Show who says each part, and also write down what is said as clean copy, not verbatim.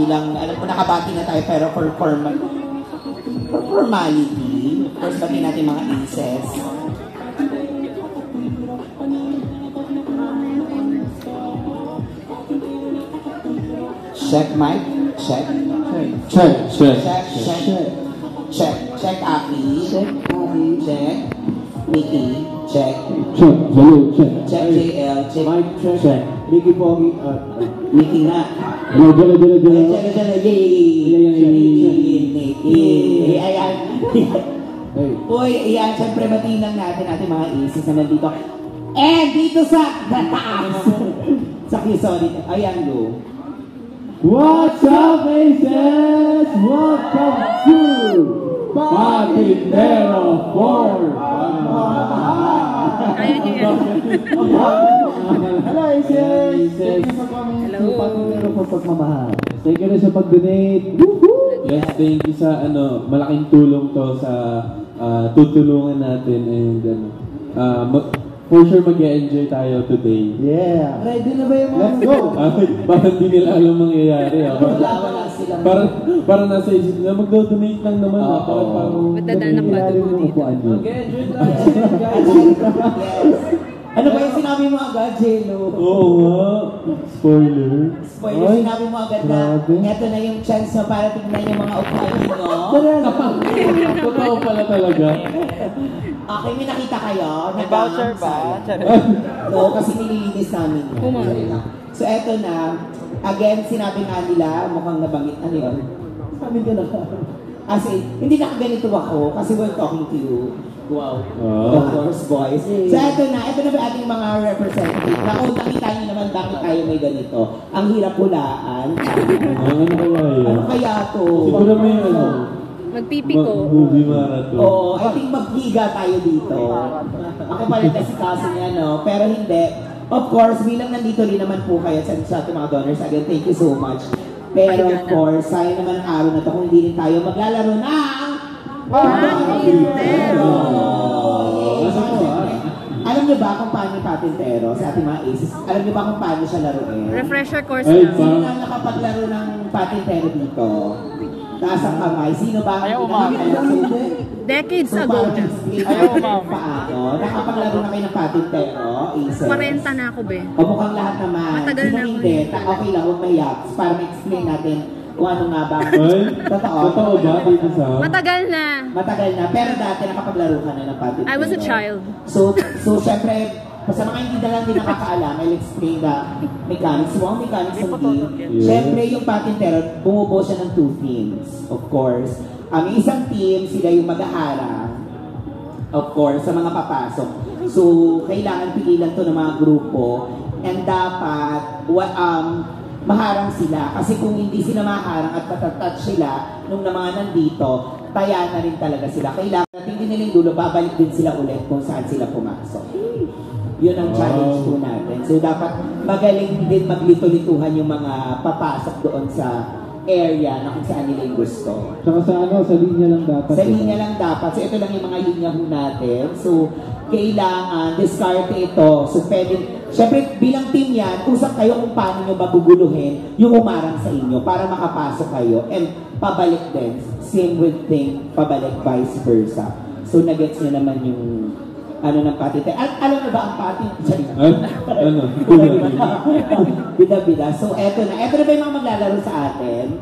Speaker 1: bilang, alam ko nakabati na tayo, pero for formality, of course, bati natin mga aces. Check, Mike. Check.
Speaker 2: Check.
Speaker 1: Check, Aki. Check. Mickey. Check. Check, JL. Check.
Speaker 2: Mike, check.
Speaker 3: Mickey Pogi.
Speaker 1: Mickey na.
Speaker 2: Jala.
Speaker 1: Ayan. Uy, ayan. Siyempre, batiin lang natin mga aces na nandito. And dito sa taas. Sa Quezon. Ayan, go.
Speaker 2: What's up, Aces? Welcome to Patintero 4!
Speaker 3: Hello, Aces! Thank you for coming to Patintero for pagmamahal.
Speaker 2: Thank you rin sa pag-donate. Yes, thank you sa malaking tulong to sa tutulungan natin and for sure mag-enjoy tayo today.
Speaker 3: Yeah! Ready na ba yung mga? Let's go!
Speaker 2: Parang hindi nila alam mangyayari.
Speaker 1: Wala sila.
Speaker 2: Parang nasa isip nila, mag-donate lang naman. Parang
Speaker 4: matadanak ba doon?
Speaker 3: Mag-enjoy tayo.
Speaker 1: Ano ba yung sinabi mo agad, Jello?
Speaker 2: Oo nga. Spoiler.
Speaker 1: Sinabi mo agad na eto na yung chance na para tignan yung mga upuan nyo.
Speaker 2: Totoo pala talaga.
Speaker 1: Okay, may nakita kayo?
Speaker 5: May voucher ba?
Speaker 1: Oo, kasi nililinis namin yun. So eto na, again, sinabi nga nila, mukhang nabanggit, ano yun? Sabi ko na. As in, hindi nakaganito ako kasi we're talking to you. Wow. Of course, boys. So, ito na ba ating mga representative. Naku, nakita niyo naman bakit tayo may ganito. Ang hirap hulaan. Ano kaya to?
Speaker 2: Siguro may
Speaker 4: Magpipi ko.
Speaker 2: Movie marathon.
Speaker 1: Oo, I think maghiga tayo dito. Ako pala si kasi niya, no? Pero hindi. Of course, bilang nandito rin naman po kayo sa ating mga donors. Again, thank you so much. Pero of course, sayang naman ang araw na to kung hindi rin tayo maglalaro na Patintero! Alam niyo ba kung paano yung Patintero sa ating mga aces? Alam niyo ba kung paano siya laruin?
Speaker 4: Refresher course lang.
Speaker 1: Sino na nakapaglaro ng Patintero dito? Taas ang kamay. Sino ba?
Speaker 5: Ayaw umami.
Speaker 4: Decades ago.
Speaker 5: Ayaw umami.
Speaker 1: Paano? Nakapaglaro na kayo ng Patintero? Aces?
Speaker 4: 40 na ako, be.
Speaker 1: O mukhang lahat naman.
Speaker 4: Matagal
Speaker 1: Sino
Speaker 4: na ako.
Speaker 1: hindi? Okay lang, huwag mahiyak. Para ma-explain natin kung ano nga ba.
Speaker 2: Totoo ba dito sa?
Speaker 4: Matagal na.
Speaker 1: Matagal na. Pero dati nakapaglaro ka na ng Patintero.
Speaker 4: I was a child.
Speaker 1: So syempre, sa mga hindi na lang din nakakaalam, I'll explain the mechanics. So, ang mechanics ng game, syempre yung Patintero, bumubuo siya ng 2 teams, of course. Ang isang team, sila yung mag-aharang, of course, sa mga papasok. So, kailangan pigilan to ng mga grupo, and dapat, maharang sila. Kasi kung hindi sila maharang at matatouch sila nung mga nandito, taya na rin talaga sila. Kailangan natin din nilang dulo, babalik din sila ulit kung saan sila pumasok. Yun ang challenge po natin. So dapat magaling din maglito-lituhan yung mga papasok doon sa area na kung saan nila yung gusto.
Speaker 2: Saka sa linya lang dapat.
Speaker 1: Sa linya lang dapat. So ito lang yung mga linya ho natin. So kailangan, discard ito. So pwedeng, syempre bilang team yan, usap kayo kung paano nyo babuguluhin yung umarang sa inyo para makapasok kayo. And pabalik din. Same with thing, pabalik vice versa. So nagets nyo naman yung ng Patintero. At alam mo ba ang Patintero?
Speaker 2: Ano?
Speaker 1: Bida-bida. So eto na. Eto na ba yung mga maglalaro sa atin?